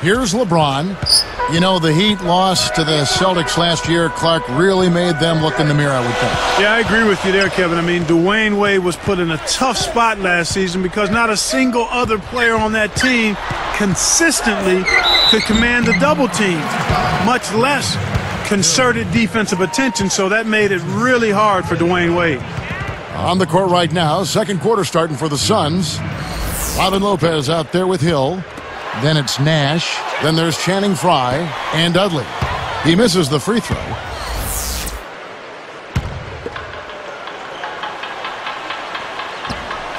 Here's LeBron. You know, the Heat lost to the Celtics last year. Clark really made them look in the mirror, I would think. Yeah, I agree with you there, Kevin. I mean, Dwayne Wade was put in a tough spot last season because not a single other player on that team consistently could command a double team, much less concerted defensive attention, so that made it really hard for Dwayne Wade. On the court right now, second quarter starting for the Suns. Robin Lopez out there with Hill. Then it's Nash. Then there's Channing Frye and Dudley. He misses the free throw.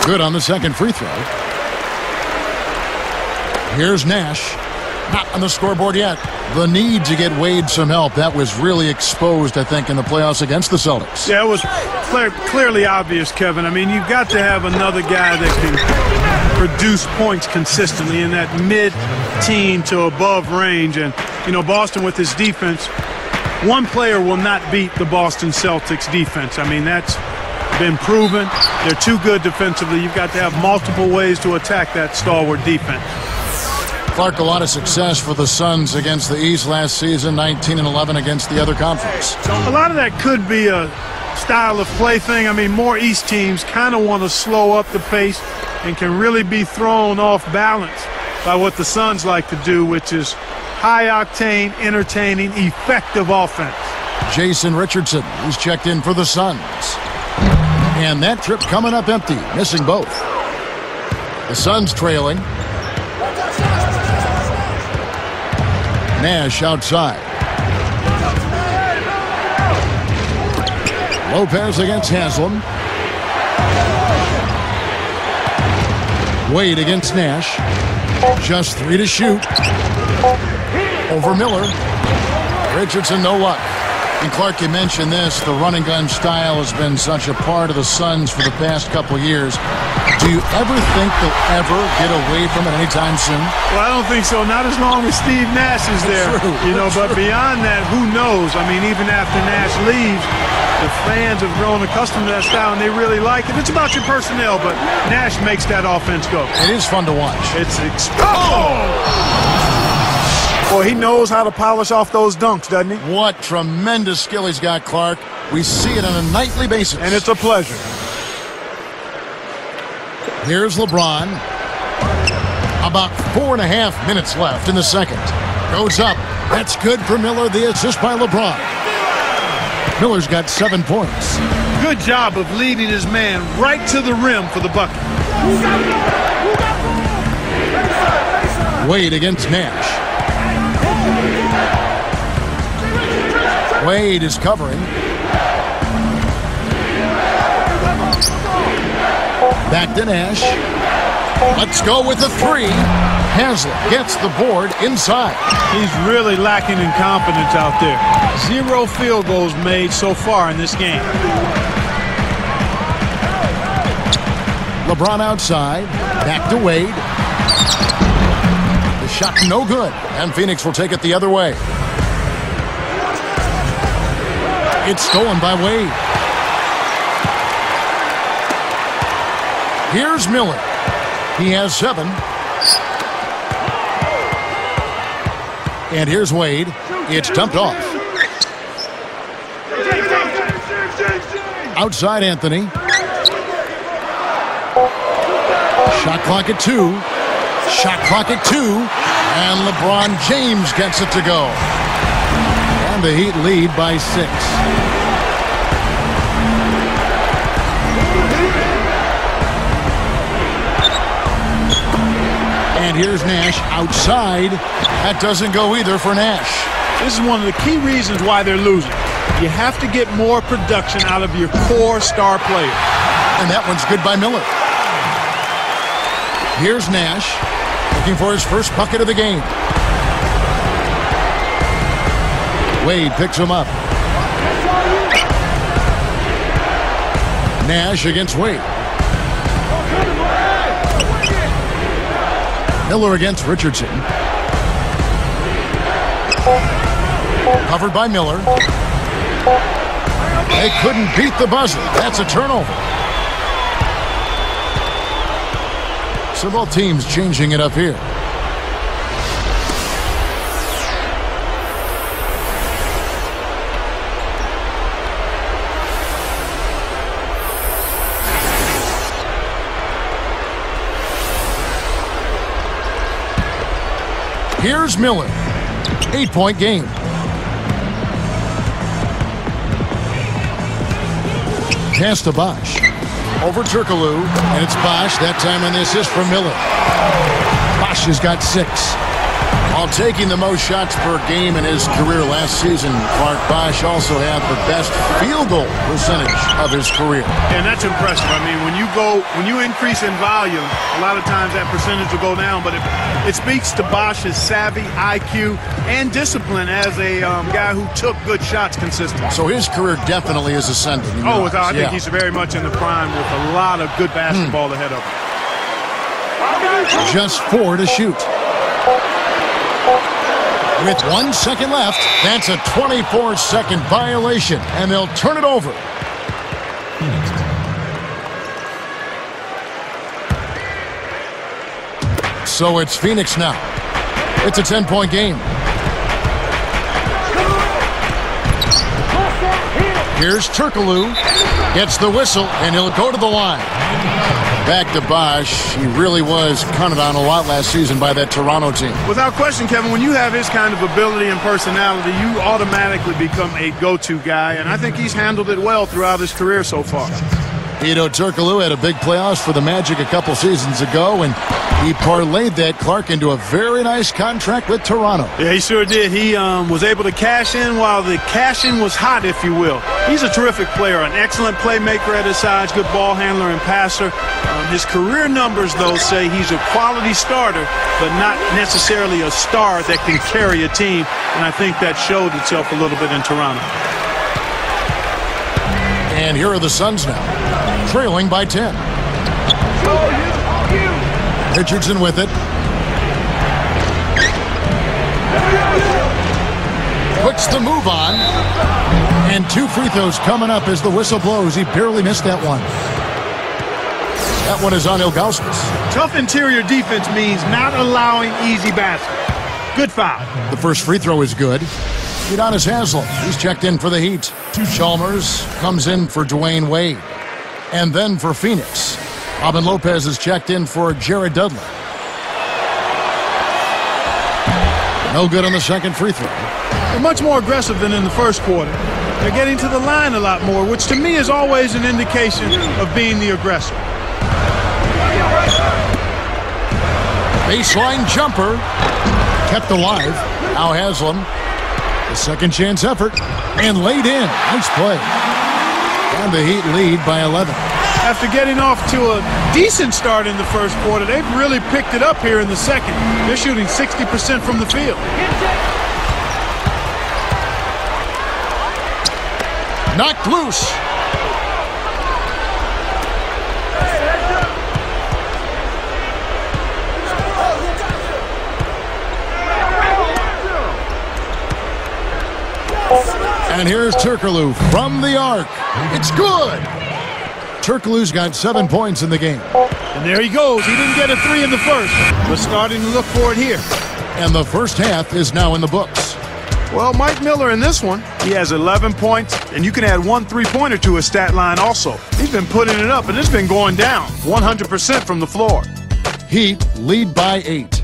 Good on the second free throw. Here's Nash. Not on the scoreboard yet. The need to get Wade some help. That was really exposed, I think, in the playoffs against the Celtics. Yeah, it was clearly obvious, Kevin. I mean, you've got to have another guy that can produce points consistently in that mid-teen to above range. And, you know, Boston with his defense, one player will not beat the Boston Celtics defense. I mean, that's been proven. They're too good defensively. You've got to have multiple ways to attack that stalwart defense. Clark, a lot of success for the Suns against the East last season, 19-11 against the other conference. A lot of that could be a style of play thing. I mean, more East teams kind of want to slow up the pace and can really be thrown off balance by what the Suns like to do, which is high-octane, entertaining, effective offense. Jason Richardson, he's checked in for the Suns. And that trip coming up empty, missing both. The Suns trailing. Nash outside. Lopez against Haslam. Wade against Nash. Just 3 to shoot. Over Miller. Richardson, no luck. And Clark, you mentioned this, the run and gun style has been such a part of the Suns for the past couple of years. Do you ever think they'll ever get away from it anytime soon? Well, I don't think so. Not as long as Steve Nash is there. True. You know, but beyond that, who knows? I mean, even after Nash leaves, the fans have grown accustomed to that style, and they really like it. It's about your personnel, but Nash makes that offense go. It is fun to watch. It's Boy, he knows how to polish off those dunks, doesn't he? What tremendous skill he's got, Clark. We see it on a nightly basis. And it's a pleasure. Here's LeBron. About 4.5 minutes left in the second. Goes up. That's good for Miller. The assist by LeBron. Miller's got 7 points. Good job of leading his man right to the rim for the bucket. Wade against Nash. Wade is covering. Back to Nash. Let's go with the 3. Haslam gets the board inside. He's really lacking in confidence out there. 0 field goals made so far in this game. LeBron outside. Back to Wade. The shot no good. And Phoenix will take it the other way. It's stolen by Wade. Here's Miller. He has 7. And here's Wade. It's dumped off. Outside Anthony. Shot clock at 2. Shot clock at 2. And LeBron James gets it to go. And the Heat lead by 6. And here's Nash outside. That doesn't go either for Nash. This is one of the key reasons why they're losing. You have to get more production out of your core star player. And that one's good by Miller. Here's Nash looking for his first bucket of the game. Wade picks him up. Nash against Wade. Miller against Richardson. Covered by Miller. They couldn't beat the buzzer. That's a turnover. So both teams changing it up here. Here's Miller. 8-point game. Pass to Bosch. Over Turkoglu, and it's Bosch. That time on the assist from Miller. Bosch has got 6. While taking the most shots per game in his career last season, Clark Bosch also had the best field goal percentage of his career. And that's impressive. I mean, when you increase in volume, a lot of times that percentage will go down, but it speaks to Bosch's savvy, IQ, and discipline as a guy who took good shots consistently. So his career definitely is ascending. I think he's very much in the prime with a lot of good basketball ahead of him. Just 4 to shoot. With 1 second left, that's a 24-second violation, and they'll turn it over. So it's Phoenix now. It's a 10-point game. Here's Turkoglu. Gets the whistle, and he'll go to the line. Back to Bosch. He really was counted on a lot last season by that Toronto team. Without question, Kevin, when you have his kind of ability and personality, you automatically become a go-to guy, and I think he's handled it well throughout his career so far. Hedo Turkoglu had a big playoffs for the Magic a couple seasons ago, and he parlayed that, Clark, into a very nice contract with Toronto. Yeah, he sure did. He was able to cash in while the cashing was hot, if you will. He's a terrific player, an excellent playmaker at his sides, good ball handler and passer. His career numbers, though, say he's a quality starter, but not necessarily a star that can carry a team, and I think that showed itself a little bit in Toronto. And here are the Suns now, trailing by 10. Richardson with it. Puts the move on. And 2 free throws coming up as the whistle blows. He barely missed that one. That one is on Ilgauskas. Tough interior defense means not allowing easy baskets. Good foul. The first free throw is good. Udonis Haslem, he's checked in for the Heat. Chalmers comes in for Dwayne Wade. And then for Phoenix, Robin Lopez is checked in for Jared Dudley. No good on the second free throw. They're much more aggressive than in the first quarter. They're getting to the line a lot more, which to me is always an indication of being the aggressor. Baseline jumper. Kept alive. Now Haslem. A second chance effort. And laid in. Nice play. And the Heat lead by 11. After getting off to a decent start in the first quarter, they've really picked it up here in the second. They're shooting 60% from the field. Knocked loose. And here's Turkoglu from the arc. It's good. Turkoglu's got 7 points in the game. And there he goes. He didn't get a 3 in the first, but starting to look for it here. And the first half is now in the books. Well, Mike Miller in this one, he has 11 points, and you can add 1 3-pointer to his stat line also. He's been putting it up, and it's been going down 100% from the floor. Heat lead by 8.